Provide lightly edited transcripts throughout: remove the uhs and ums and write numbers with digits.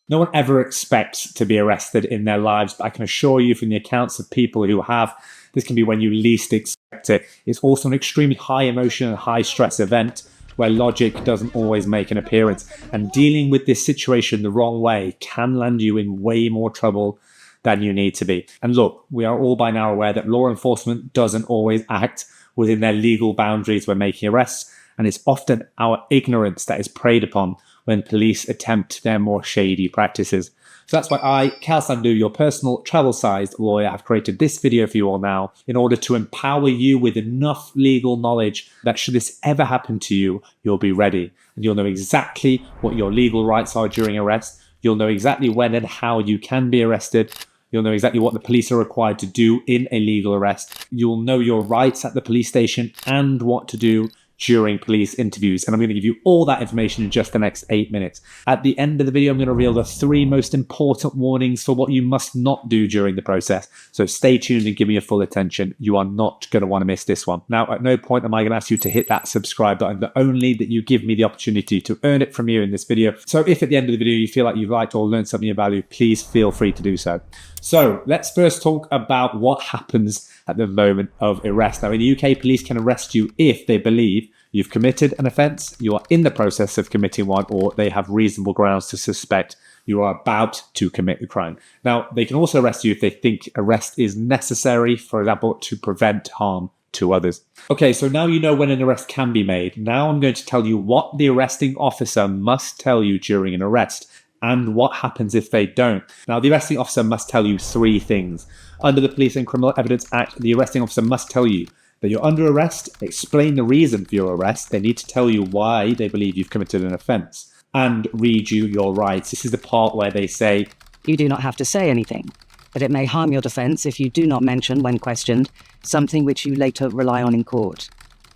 No one ever expects to be arrested in their lives, but I can assure you from the accounts of people who have, this can be when you least expect it. It's also an extremely high emotion and high stress event where logic doesn't always make an appearance. And dealing with this situation the wrong way can land you in way more trouble than you need to be. And look, we are all by now aware that law enforcement doesn't always act within their legal boundaries when making arrests, and it's often our ignorance that is preyed upon when police attempt their more shady practices. So that's why I, Cal Sandhu, your personal travel-sized lawyer, have created this video for you all now in order to empower you with enough legal knowledge that should this ever happen to you, you'll be ready. And you'll know exactly what your legal rights are during arrest. You'll know exactly when and how you can be arrested. You'll know exactly what the police are required to do in a legal arrest. You'll know your rights at the police station and what to do during police interviews. And I'm going to give you all that information in just the next 8 minutes. At the end of the video, I'm going to reveal the 3 most important warnings for what you must not do during the process. So stay tuned and give me your full attention. You are not going to want to miss this one. Now, at no point am I going to ask you to hit that subscribe button, but only that you give me the opportunity to earn it from you in this video. So if at the end of the video you feel like you've liked or learned something of value, please feel free to do so. So let's first talk about what happens at the moment of arrest. Now, in the UK, police can arrest you if they believe you've committed an offence, you are in the process of committing one, or they have reasonable grounds to suspect you are about to commit a crime. Now, they can also arrest you if they think arrest is necessary, for example, to prevent harm to others. Okay, so now you know when an arrest can be made. Now I'm going to tell you what the arresting officer must tell you during an arrest, and what happens if they don't. Now, the arresting officer must tell you 3 things. Under the Police and Criminal Evidence Act, the arresting officer must tell you that you're under arrest, explain the reason for your arrest. They need to tell you why they believe you've committed an offence, and read you your rights. This is the part where they say, you do not have to say anything, but it may harm your defence if you do not mention, when questioned, something which you later rely on in court.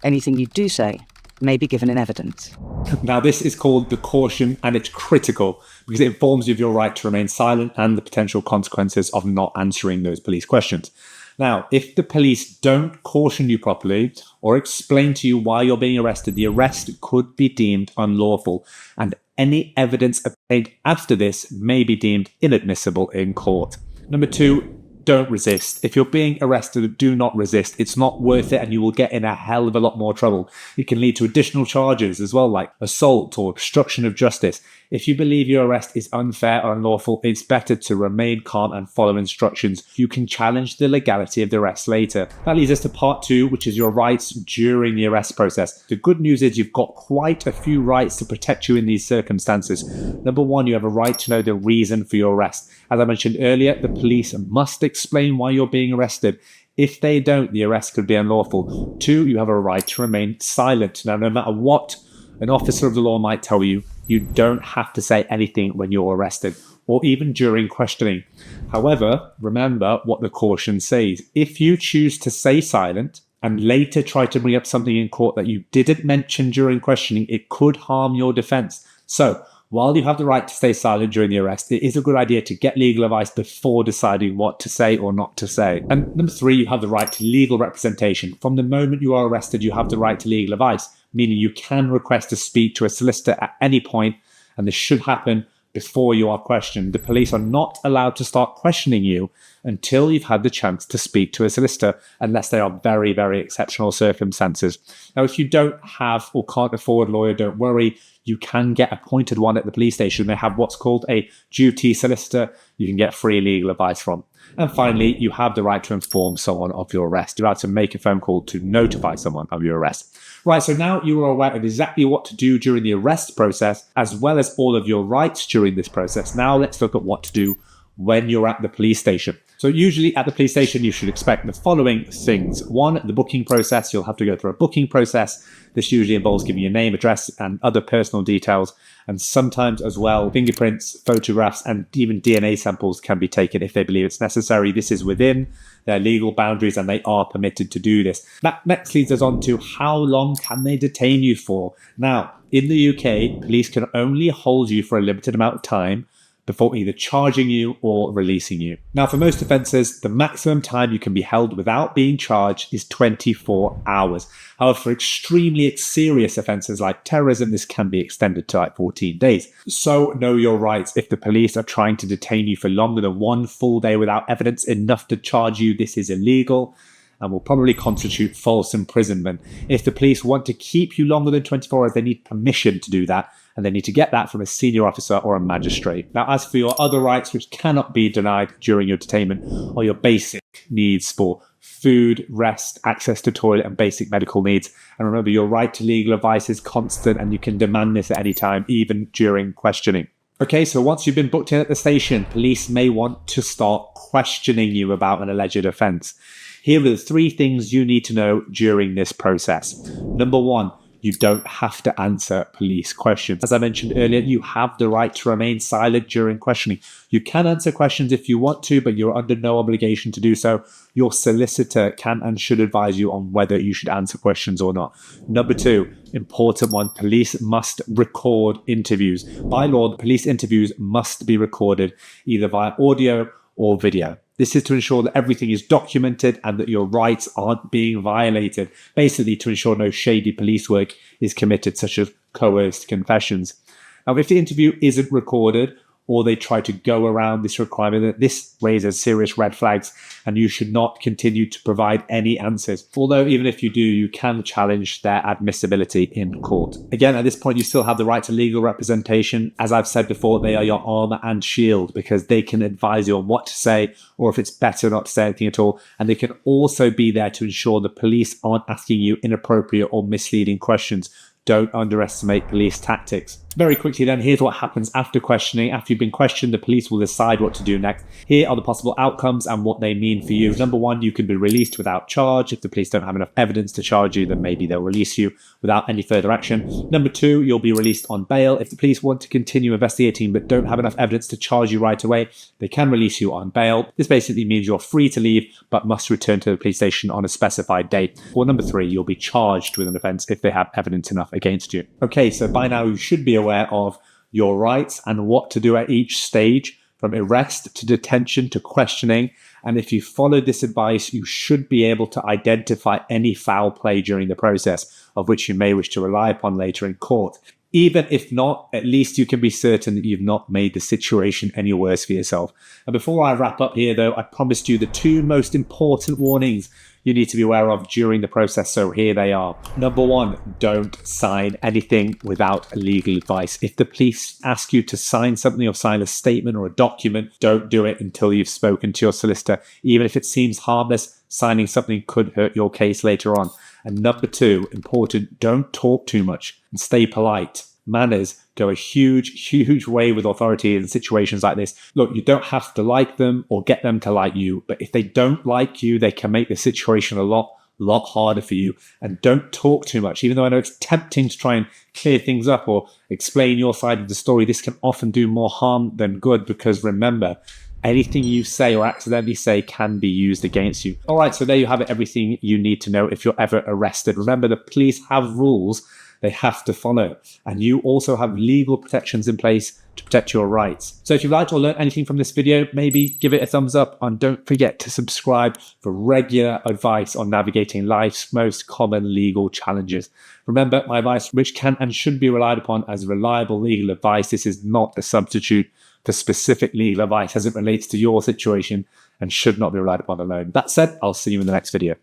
Anything you do say may be given in evidence. Now, this is called the caution, and it's critical because it informs you of your right to remain silent and the potential consequences of not answering those police questions. Now, if the police don't caution you properly or explain to you why you're being arrested, the arrest could be deemed unlawful, and any evidence obtained after this may be deemed inadmissible in court. Number 2, don't resist. If you're being arrested, do not resist. It's not worth it, and you will get in a hell of a lot more trouble. It can lead to additional charges as well, like assault or obstruction of justice. If you believe your arrest is unfair or unlawful, it's better to remain calm and follow instructions. You can challenge the legality of the arrest later. That leads us to part 2, which is your rights during the arrest process. The good news is you've got quite a few rights to protect you in these circumstances. Number 1, you have a right to know the reason for your arrest. As I mentioned earlier, the police must explain why you're being arrested. If they don't, the arrest could be unlawful. 2, you have a right to remain silent. Now, no matter what an officer of the law might tell you, you don't have to say anything when you're arrested, or even during questioning. However, remember what the caution says. If you choose to stay silent and later try to bring up something in court that you didn't mention during questioning, it could harm your defense. So, while you have the right to stay silent during the arrest, it is a good idea to get legal advice before deciding what to say or not to say. And number 3, you have the right to legal representation. From the moment you are arrested, you have the right to legal advice, meaning you can request to speak to a solicitor at any point, and this should happen before you are questioned. The police are not allowed to start questioning you until you've had the chance to speak to a solicitor, unless they are very, very exceptional circumstances. Now, if you don't have or can't afford a lawyer, don't worry. You can get appointed one at the police station. They have what's called a duty solicitor you can get free legal advice from. And finally, you have the right to inform someone of your arrest. You're allowed to make a phone call to notify someone of your arrest. Right, so now you are aware of exactly what to do during the arrest process, as well as all of your rights during this process. Now let's look at what to do when you're at the police station. So usually at the police station, you should expect the following things. 1, the booking process. You'll have to go through a booking process. This usually involves giving your name, address, and other personal details. And sometimes as well, fingerprints, photographs, and even DNA samples can be taken if they believe it's necessary. This is within their legal boundaries, and they are permitted to do this. That next leads us on to how long can they detain you for? Now, in the UK, police can only hold you for a limited amount of time, before either charging you or releasing you. Now, for most offences, the maximum time you can be held without being charged is 24 hours. However, for extremely serious offences like terrorism, this can be extended to like 14 days. So know your rights. If the police are trying to detain you for longer than one full day without evidence enough to charge you, this is illegal and will probably constitute false imprisonment. If the police want to keep you longer than 24 hours, they need permission to do that, and they need to get that from a senior officer or a magistrate. Now, as for your other rights, which cannot be denied during your detainment, are your basic needs for food, rest, access to toilet, and basic medical needs. And remember, your right to legal advice is constant, and you can demand this at any time, even during questioning. Okay, so once you've been booked in at the station, police may want to start questioning you about an alleged offence. Here are the 3 things you need to know during this process. Number 1, you don't have to answer police questions. As I mentioned earlier, you have the right to remain silent during questioning. You can answer questions if you want to, but you're under no obligation to do so. Your solicitor can and should advise you on whether you should answer questions or not. Number 2, important one, police must record interviews. By law, the police interviews must be recorded either via audio or video. This is to ensure that everything is documented and that your rights aren't being violated, basically to ensure no shady police work is committed, such as coerced confessions. Now, if the interview isn't recorded, or they try to go around this requirement, this raises serious red flags, and you should not continue to provide any answers. Although even if you do, you can challenge their admissibility in court. Again, at this point, you still have the right to legal representation. As I've said before, they are your armor and shield, because they can advise you on what to say, or if it's better not to say anything at all. And they can also be there to ensure the police aren't asking you inappropriate or misleading questions. Don't underestimate police tactics. Very quickly then, here's what happens after questioning. After you've been questioned, the police will decide what to do next. Here are the possible outcomes and what they mean for you. Number 1, you can be released without charge. If the police don't have enough evidence to charge you, then maybe they'll release you without any further action. Number 2, you'll be released on bail. If the police want to continue investigating but don't have enough evidence to charge you right away, they can release you on bail. This basically means you're free to leave but must return to the police station on a specified date. Or number 3, you'll be charged with an offence if they have evidence enough against you. Okay, so by now you should be aware of your rights and what to do at each stage, from arrest to detention to questioning. And if you follow this advice, you should be able to identify any foul play during the process, of which you may wish to rely upon later in court. Even if not, at least you can be certain that you've not made the situation any worse for yourself. And before I wrap up here, though, I promised you the 2 most important warnings you need to be aware of during the process, so here they are. Number 1, don't sign anything without legal advice. If the police ask you to sign something or sign a statement or a document, don't do it until you've spoken to your solicitor. Even if it seems harmless, signing something could hurt your case later on. And number 2, important, don't talk too much and stay polite. Manners go a huge way with authority in situations like this. Look, you don't have to like them or get them to like you, but if they don't like you, they can make the situation a lot harder for you. And don't talk too much. Even though I know it's tempting to try and clear things up or explain your side of the story, this can often do more harm than good, because remember, anything you say or accidentally say can be used against you. All right, so there you have it, everything you need to know if you're ever arrested. Remember, the police have rules they have to follow, and you also have legal protections in place to protect your rights. So if you've liked or learned anything from this video, maybe give it a thumbs up, and don't forget to subscribe for regular advice on navigating life's most common legal challenges. Remember, my advice, which can and should be relied upon as reliable legal advice, this is not a substitute for specific legal advice as it relates to your situation, and should not be relied upon alone. That said, I'll see you in the next video.